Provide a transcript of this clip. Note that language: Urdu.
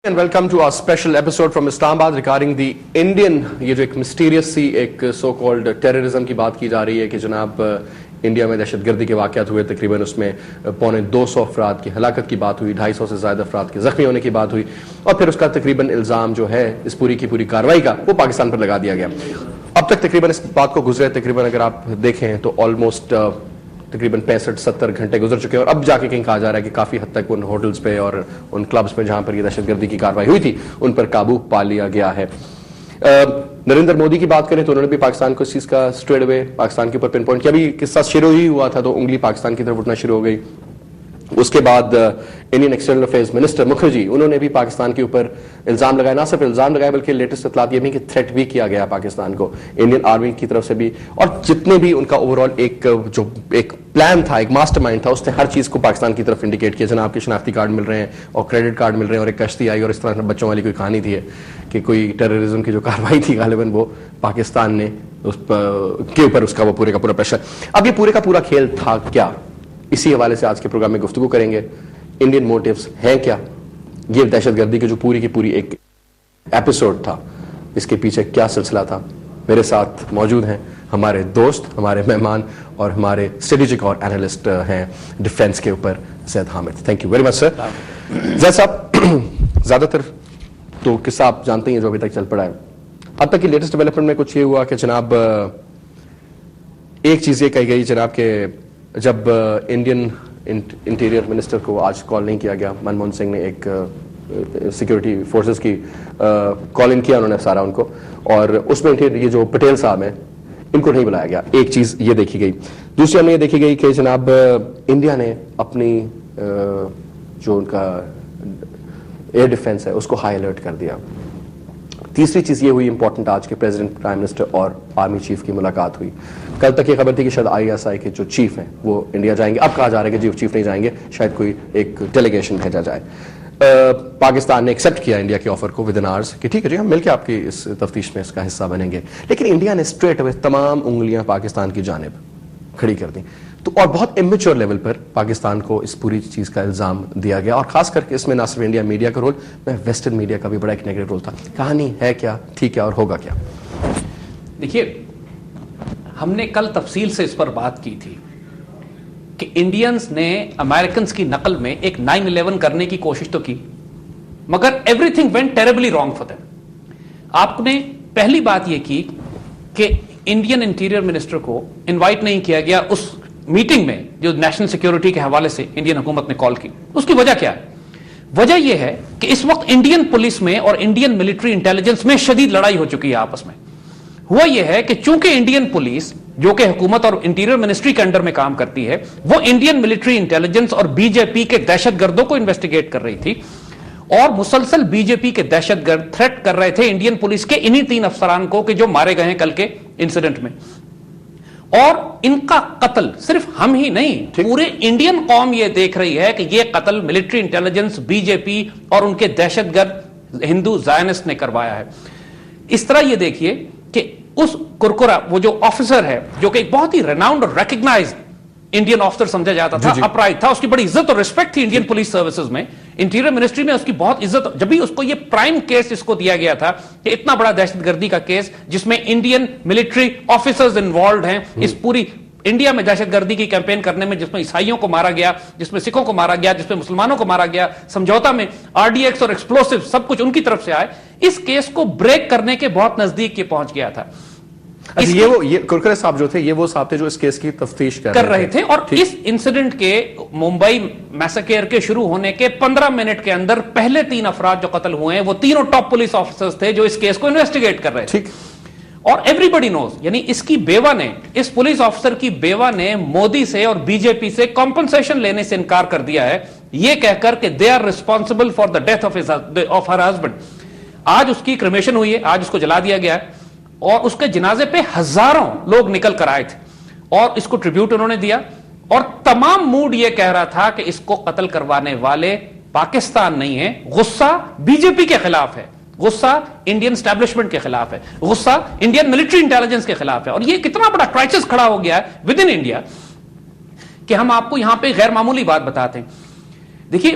And welcome to our special episode from Islamabad regarding the Indian یہ جو ایک mysterious سی ایک so called terrorism کی بات کی جا رہی ہے کہ جناب انڈیا میں دہشت گردی کے واقعات ہوئے، تقریباً اس میں 250 افراد کی ہلاکت کی بات ہوئی، 250 سے زائد افراد کے زخمی ہونے کی بات ہوئی، اور پھر اس کا تقریباً الزام جو ہے اس پوری کی پوری کارروائی کا وہ پاکستان پر لگا دیا گیا۔ اب تک تقریباً اس بات کو گزرے تقریباً اگر آپ دیکھیں تو آلموسٹ تقریباً 65-70 گھنٹے گزر چکے ہیں، اور اب جا کے کہیں کہا جا رہا ہے کہ کافی حد تک ان ہوٹلز پہ اور ان کلبز پہ جہاں پر یہ دہشت گردی کی کارروائی ہوئی تھی ان پر قابو پا لیا گیا ہے۔ نریندر مودی کی بات کریں تو انہوں نے بھی پاکستان کو اس چیز کا اسٹریٹ اوے پاکستان کے اوپر پن پوائنٹ کیا، ابھی قصہ شروع ہی ہوا تھا تو انگلی پاکستان کی طرف اٹھنا شروع ہو گئی۔ اس کے بعد Indian external affairs minister Mukherjee انہوں نے بھی پاکستان کے اوپر الزام لگایا، نہ صرف الزام لگایا بلکہ لیٹسٹ اطلاعات یہ بھی کہ تھریٹ بھی کیا گیا پاکستان کو انڈین آرمی کی طرف سے بھی، اور جتنے بھی ان کا اوور آل ایک جو ایک پلان تھا، ایک ماسٹر مائنڈ تھا، اس نے ہر چیز کو پاکستان کی طرف انڈیکیٹ کیا۔ جناب کے شناختی کارڈ مل رہے ہیں اور کریڈٹ کارڈ مل رہے ہیں، اور ایک کشتی آئی اور اس طرح بچوں والی کوئی کہانی تھی کہ کوئی ٹیررزم کی جو کارروائی تھی غالباً وہ پاکستان نے اس کے اوپر اس کا وہ پورے کا پورا پریشر۔ اب یہ پورے کا پورا کھیل تھا کیا، اسی حوالے سے آج کے پروگرام میں گفتگو کریں گے۔ انڈین موٹیوز ہیں کیا، یہ دہشت گردی کی جو پوری کی پوری ایک ایپیسوڈ تھا اس کے پیچھے کیا سلسلہ تھا۔ میرے ساتھ موجود ہیں ہمارے دوست، ہمارے مہمان اور ہمارے اسٹریٹجک اور اینالسٹ ہیں ڈیفینس کے اوپر Zaid Hamid. Thank you very much sir. Zaid صاحب، زیادہ تر تو قصہ آپ جانتے ہیں جو ابھی تک چل پڑا ہے، اب تک کی لیٹسٹ ڈیولپمنٹ میں کچھ یہ ہوا کہ جناب ایک چیز یہ کہی گئی جناب کہ جب انڈین انٹیریئر منسٹر کو آج کال نہیں کیا گیا، منموہن سنگھ نے ایک سیکورٹی فورسز کی کال ان کیا انہوں نے سارا ان کو، اور اس میں یہ جو پٹیل صاحب ہیں ان کو نہیں بلایا گیا۔ ایک چیز یہ دیکھی گئی۔ دوسری ہمیں یہ دیکھی گئی کہ جناب انڈیا نے اپنی جو ان کا ایئر ڈیفنس ہے اس کو ہائی الرٹ کر دیا۔ تیسری چیز یہ ہوئی امپورٹنٹ آج کے پریزیڈنٹ، پرائم منسٹر اور آرمی چیف کی ملاقات ہوئی۔ کل تک یہ خبر تھی کہ شاید ISI کے جو چیف ہیں وہ انڈیا جائیں گے، اب کہا جا رہا ہے کہ چیف نہیں جائیں گے، شاید کوئی ایک ڈیلیگیشن بھیجا جائے۔ پاکستان نے ایکسیپٹ کیا انڈیا کے آفر کو ود ان آورز کہ ٹھیک ہے جی ہم مل کے آپ کی اس تفتیش میں اس کا حصہ بنیں گے، لیکن انڈیا نے اسٹریٹ اوے تمام انگلیاں پاکستان کی جانب کھڑی کر دیں، تو اور بہت امیچور لیول پر پاکستان کو اس پوری چیز کا الزام دیا گیا، اور خاص کر کے اس میں نہ صرف انڈیا میڈیا کا رول، میں ویسٹرن میڈیا کا بھی بڑا ایک نیگیٹو رول تھا۔ کہانی ہے کیا، ٹھیک ہے، اور ہوگا کیا؟ دیکھیے، ہم نے کل تفصیل سے اس پر بات کی تھی کہ انڈینز نے امریکنز کی نقل میں ایک 9/11 کرنے کی کوشش تو کی، مگر everything went terribly wrong for them. آپ نے پہلی بات یہ کی کہ انڈین انٹیریئر منسٹر کو انوائٹ نہیں کیا گیا اس میٹنگ میں جو نیشنل سیکیورٹی کے حوالے سے انڈین حکومت نے کال کی۔ اس کی وجہ کیا ہے؟ وجہ یہ ہے کہ اس وقت انڈین پولیس میں اور انڈین ملٹری انٹیلیجنس میں شدید لڑائی ہو چکی ہے آپس میں۔ ہوا یہ ہے کہ چونکہ انڈین پولیس جو کہ حکومت اور انٹیریئر منسٹری کے انڈر میں کام کرتی ہے، وہ انڈین ملٹری انٹیلیجنس اور BJP کے دہشت گردوں کو انویسٹیگیٹ کر رہی تھی، اور مسلسل BJP کے دہشت گرد تھریٹ کر رہے تھے انڈین پولیس کے انہی 3 افسران کو کہ جو مارے گئے ہیں کل کے انسیڈنٹ میں، اور ان کا قتل صرف ہم ہی نہیں، پورے انڈین قوم یہ دیکھ رہی ہے کہ یہ قتل ملٹری انٹیلیجنس، BJP اور ان کے دہشت گرد ہندو زائنسٹ نے کروایا ہے۔ اس طرح یہ دیکھیے کہ اس کرکرا وہ جو آفیسر ہے جو کہ ایک بہت ہی ریناؤنڈ اور ریکگنائزڈ انڈین آفیسر سمجھا جاتا تھا، اپرائٹ تھا، اس کی بڑی عزت اور ریسپیکٹ تھی انڈین پولیس سروسز میں، انٹیریئر منسٹری میں اس کی بہت عزت، جب بھی اس کو یہ پرائم کیس اس کو دیا گیا تھا کہ اتنا بڑا دہشت گردی کا کیس جس میں انڈین ملٹری آفیسرز انوالوڈ ہیں اس پوری انڈیا میں دہشت گردی کی کیمپین کرنے میں، جس میں عیسائیوں کو مارا گیا، جس میں سکھوں کو مارا گیا، جس میں مسلمانوں کو مارا گیا، سمجھوتا میں RDX اور ایکسپلوسو سب کچھ ان کی طرف سے آئے، اس کیس کو بریک کرنے کے بہت نزدیک یہ پہنچ گیا تھا۔ یہ کرکرے صاحب جو تھے یہ وہ صاحب تھے جو اس کیس کی تفتیش کر رہے تھے، اور اس انسیڈنٹ کے ممبئی میساکر کے شروع ہونے کے 15 منٹ کے اندر پہلے 3 افراد جو قتل ہوئے ہیں وہ تینوں ٹاپ پولیس آفیسرز تھے جو اس کیس کو انویسٹیگیٹ کر رہے تھے، اور ایوری بڈی نوز، یعنی اس کی بیوہ نے، اس پولیس آفیسر کی بیوہ نے مودی سے اور BJP سے کمپنسیشن لینے سے انکار کر دیا ہے، یہ کہہ کر کہ they are responsible for the death of her husband. آج اس کی کریمیشن ہوئی ہے، آج اس کو جلا دیا گیا ہے، اور اس کے جنازے پہ ہزاروں لوگ نکل کر آئے تھے اور اس کو ٹریبیوٹ انہوں نے دیا، اور تمام موڈ یہ کہہ رہا تھا کہ اس کو قتل کروانے والے پاکستان نہیں ہے، غصہ BJP کے خلاف ہے، غصہ انڈین اسٹیبلشمنٹ کے خلاف ہے، غصہ انڈین ملٹری انٹیلیجنس کے خلاف ہے، اور یہ کتنا بڑا کرائسس کھڑا ہو گیا ہے ود ان انڈیا کہ ہم آپ کو یہاں پہ غیر معمولی بات بتاتے ہیں۔ دیکھیے،